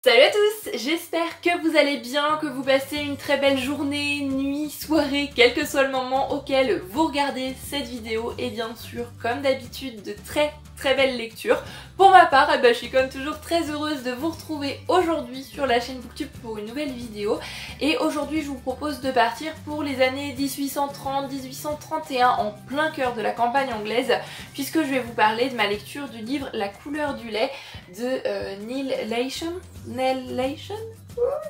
Salut à tous, j'espère que vous allez bien, que vous passez une très belle journée, nuit, soirée, quel que soit le moment auquel vous regardez cette vidéo et bien sûr, comme d'habitude, de très belles lectures. Pour ma part, je suis comme toujours très heureuse de vous retrouver aujourd'hui sur la chaîne Booktube pour une nouvelle vidéo et aujourd'hui je vous propose de partir pour les années 1830-1831 en plein cœur de la campagne anglaise puisque je vais vous parler de ma lecture du livre La couleur du lait de Neil Lachlan.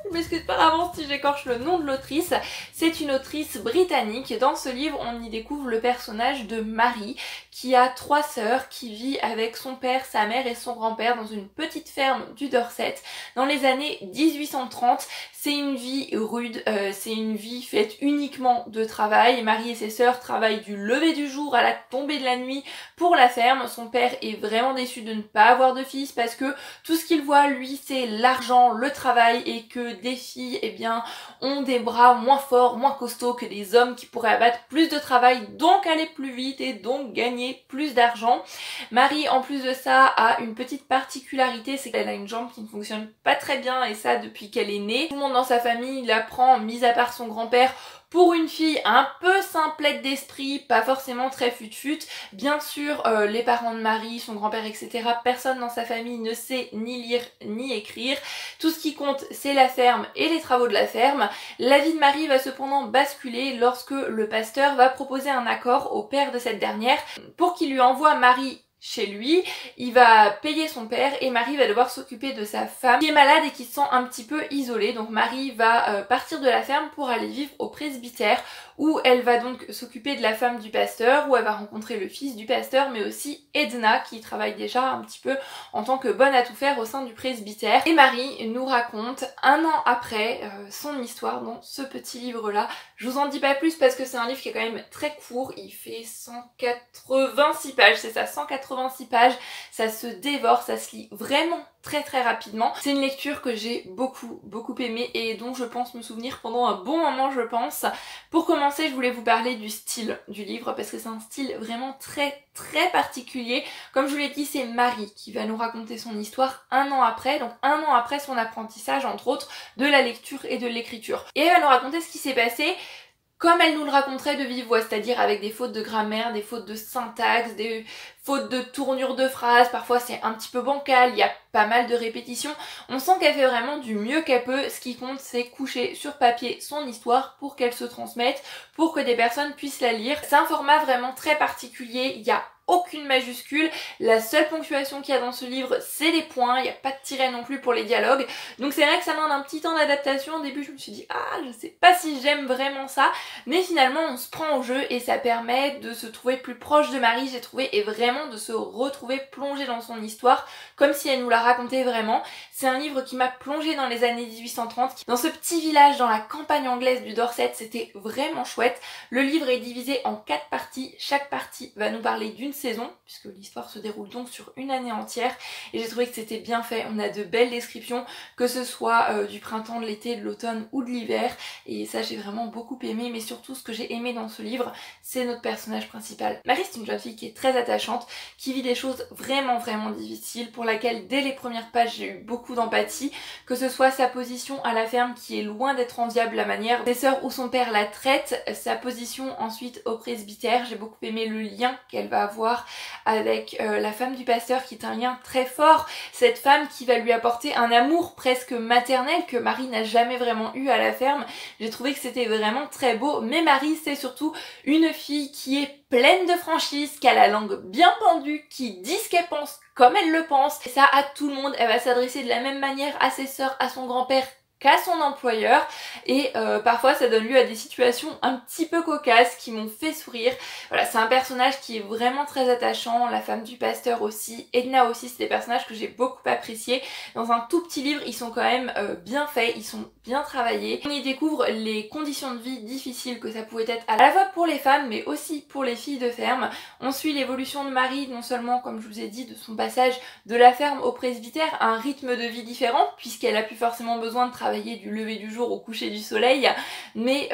Je m'excuse par avance si j'écorche le nom de l'autrice. C'est une autrice britannique. Dans ce livre, on y découvre le personnage de Marie, qui a 3 sœurs, qui vit avec son père, sa mère et son grand-père dans une petite ferme du Dorset. Dans les années 1830, c'est une vie rude, c'est une vie faite uniquement de travail. Marie et ses sœurs travaillent du lever du jour à la tombée de la nuit pour la ferme. Son père est vraiment déçu de ne pas avoir de fils parce que tout ce qu'il voit, lui, c'est l'argent, le travail et que des filles, eh bien, ont des bras moins forts, moins costauds que des hommes qui pourraient abattre plus de travail, donc aller plus vite et donc gagner plus d'argent. Marie, en plus de ça, a une petite particularité, c'est qu'elle a une jambe qui ne fonctionne pas très bien et ça depuis qu'elle est née. Tout le monde dans sa famille l'apprend, mis à part son grand-père, pour une fille un peu simplette d'esprit, pas forcément très fut-fut. Bien sûr, les parents de Marie, son grand-père, etc., personne dans sa famille ne sait ni lire ni écrire. Tout ce qui compte, c'est la ferme et les travaux de la ferme. La vie de Marie va cependant basculer lorsque le pasteur va proposer un accord au père de cette dernière pour qu'il lui envoie Marie chez lui. Il va payer son père et Marie va devoir s'occuper de sa femme qui est malade et qui se sent un petit peu isolée. Donc Marie va partir de la ferme pour aller vivre au presbytère où elle va donc s'occuper de la femme du pasteur, où elle va rencontrer le fils du pasteur, mais aussi Edna qui travaille déjà un petit peu en tant que bonne à tout faire au sein du presbytère. Et Marie nous raconte un an après son histoire dans ce petit livre-là. Je vous en dis pas plus parce que c'est un livre qui est quand même très court, il fait 186 pages, c'est ça, 186 pages, ça se dévore, ça se lit vraiment très rapidement. C'est une lecture que j'ai beaucoup aimée et dont je pense me souvenir pendant un bon moment, je pense. Pour commencer, je voulais vous parler du style du livre parce que c'est un style vraiment très particulier. Comme je vous l'ai dit, c'est Marie qui va nous raconter son histoire un an après, donc un an après son apprentissage entre autres de la lecture et de l'écriture. Et elle va nous raconter ce qui s'est passé comme elle nous le raconterait de vive voix, c'est-à-dire avec des fautes de grammaire, des fautes de syntaxe, des fautes de tournure de phrases, parfois c'est un petit peu bancal, il y a pas mal de répétitions. On sent qu'elle fait vraiment du mieux qu'elle peut, ce qui compte c'est coucher sur papier son histoire pour qu'elle se transmette, pour que des personnes puissent la lire. C'est un format vraiment très particulier, il y a aucune majuscule, la seule ponctuation qu'il y a dans ce livre c'est les points, il n'y a pas de tiret non plus pour les dialogues, donc c'est vrai que ça demande un petit temps d'adaptation. Au début je me suis dit je sais pas si j'aime vraiment ça, mais finalement on se prend au jeu et ça permet de se trouver plus proche de Marie, j'ai trouvé, et vraiment de se retrouver plongé dans son histoire comme si elle nous la racontait vraiment. C'est un livre qui m'a plongé dans les années 1830, dans ce petit village dans la campagne anglaise du Dorset, c'était vraiment chouette. Le livre est divisé en 4 parties, chaque partie va nous parler d'une saison, puisque l'histoire se déroule donc sur une année entière, et j'ai trouvé que c'était bien fait. On a de belles descriptions, que ce soit du printemps, de l'été, de l'automne ou de l'hiver, et ça j'ai vraiment beaucoup aimé, mais surtout ce que j'ai aimé dans ce livre, c'est notre personnage principal. Marie, c'est une jeune fille qui est très attachante, qui vit des choses vraiment difficiles, pour laquelle dès les premières pages j'ai eu beaucoup d'empathie, que ce soit sa position à la ferme qui est loin d'être enviable, la manière des sœurs ou son père la traite, sa position ensuite au presbytère, j'ai beaucoup aimé le lien qu'elle va avoir avec la femme du pasteur qui est un lien très fort, cette femme qui va lui apporter un amour presque maternel que Marie n'a jamais vraiment eu à la ferme. J'ai trouvé que c'était vraiment très beau, mais Marie c'est surtout une fille qui est pleine de franchise, qui a la langue bien pendue, qui dit ce qu'elle pense comme elle le pense, et ça à tout le monde. Elle va s'adresser de la même manière à ses sœurs, à son grand-père qu'à son employeur, et parfois ça donne lieu à des situations un petit peu cocasses qui m'ont fait sourire. Voilà, c'est un personnage qui est vraiment très attachant, la femme du pasteur aussi, Edna aussi, c'est des personnages que j'ai beaucoup appréciés. Dans un tout petit livre, ils sont quand même bien faits, ils sont bien travaillés. On y découvre les conditions de vie difficiles que ça pouvait être à la fois pour les femmes mais aussi pour les filles de ferme. On suit l'évolution de Marie, non seulement comme je vous ai dit de son passage de la ferme au presbytère, un rythme de vie différent puisqu'elle a plus forcément besoin de travailler travailler du lever du jour au coucher du soleil, mais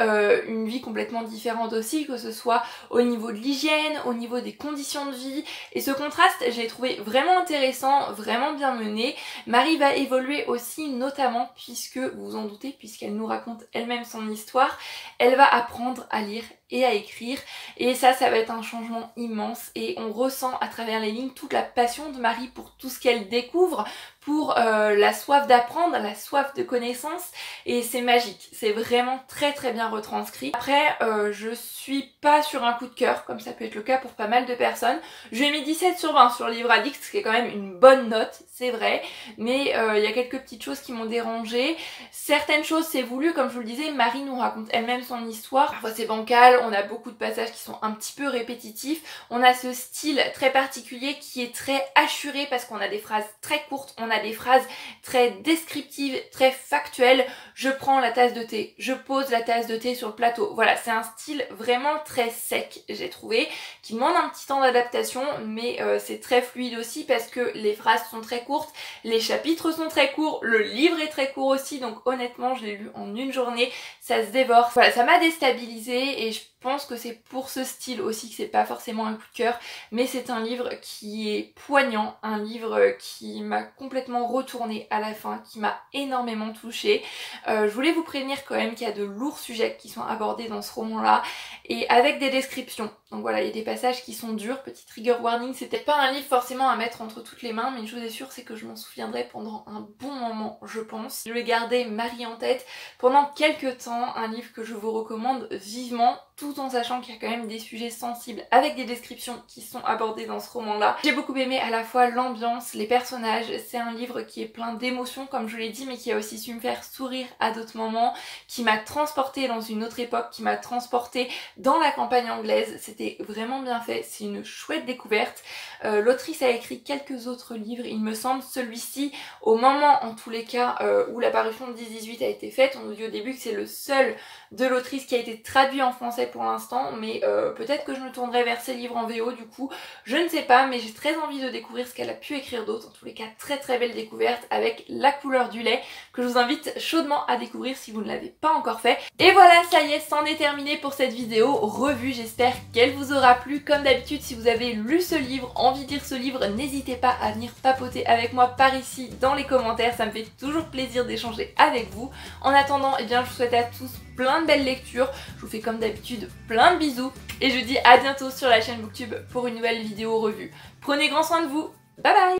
une vie complètement différente aussi, que ce soit au niveau de l'hygiène, au niveau des conditions de vie. Et ce contraste, j'ai trouvé vraiment intéressant, vraiment bien mené. Marie va évoluer aussi, notamment puisque, vous vous en doutez, puisqu'elle nous raconte elle-même son histoire, elle va apprendre à lire et à écrire, et ça va être un changement immense, et on ressent à travers les lignes toute la passion de Marie pour tout ce qu'elle découvre, pour la soif d'apprendre, la soif de connaissance, et c'est magique, c'est vraiment très très bien retranscrit. Après, je suis pas sur un coup de cœur, comme ça peut être le cas pour pas mal de personnes. Je lui ai mis 17 sur 20 sur Livre Addict, ce qui est quand même une bonne note, c'est vrai, mais il y a quelques petites choses qui m'ont dérangée. Certaines choses c'est voulu, comme je vous le disais, Marie nous raconte elle-même son histoire, parfois c'est bancal, on a beaucoup de passages qui sont un petit peu répétitifs, on a ce style très particulier qui est très assuré parce qu'on a des phrases très courtes, on a des phrases très descriptives, très factuelles. Je prends la tasse de thé, je pose la tasse de thé sur le plateau. Voilà, c'est un style vraiment très sec, j'ai trouvé, qui demande un petit temps d'adaptation, mais c'est très fluide aussi parce que les phrases sont très courtes, les chapitres sont très courts, le livre est très court aussi, donc honnêtement je l'ai lu en une journée, ça se dévore. Voilà, ça m'a déstabilisée, et je pense que c'est pour ce style aussi que c'est pas forcément un coup de cœur, mais c'est un livre qui est poignant, un livre qui m'a complètement retournée à la fin, qui m'a énormément touchée. Je voulais vous prévenir quand même qu'il y a de lourds sujets qui sont abordés dans ce roman-là, et avec des descriptions. Donc voilà, il y a des passages qui sont durs, petit trigger warning, c'était pas un livre forcément à mettre entre toutes les mains, mais une chose est sûre, c'est que je m'en souviendrai pendant un bon moment, je pense. Je vais garder Marie en tête pendant quelques temps, un livre que je vous recommande vivement, tout en sachant qu'il y a quand même des sujets sensibles avec des descriptions qui sont abordées dans ce roman-là. J'ai beaucoup aimé à la fois l'ambiance, les personnages, c'est un livre qui est plein d'émotions comme je l'ai dit, mais qui a aussi su me faire sourire à d'autres moments, qui m'a transportée dans une autre époque, qui m'a transportée dans la campagne anglaise. C'était vraiment bien fait, c'est une chouette découverte. L'autrice a écrit quelques autres livres, il me semble. Celui-ci, au moment en tous les cas où la parution de 10-18 a été faite, on nous dit au début que c'est le seul de l'autrice qui a été traduit en français pour l'instant, mais peut-être que je me tournerai vers ses livres en VO du coup, je ne sais pas, mais j'ai très envie de découvrir ce qu'elle a pu écrire d'autre. En tous les cas, très très belle découverte avec La couleur du lait, que je vous invite chaudement à découvrir si vous ne l'avez pas encore fait. Et voilà, ça y est, c'en est terminé pour cette vidéo revue, j'espère qu'elle vous aura plu. Comme d'habitude, si vous avez lu ce livre, envie de lire ce livre, n'hésitez pas à venir papoter avec moi par ici dans les commentaires, ça me fait toujours plaisir d'échanger avec vous. En attendant, eh bien, je vous souhaite à tous plein de belles lectures, je vous fais comme d'habitude plein de bisous, et je vous dis à bientôt sur la chaîne Booktube pour une nouvelle vidéo revue. Prenez grand soin de vous, bye bye.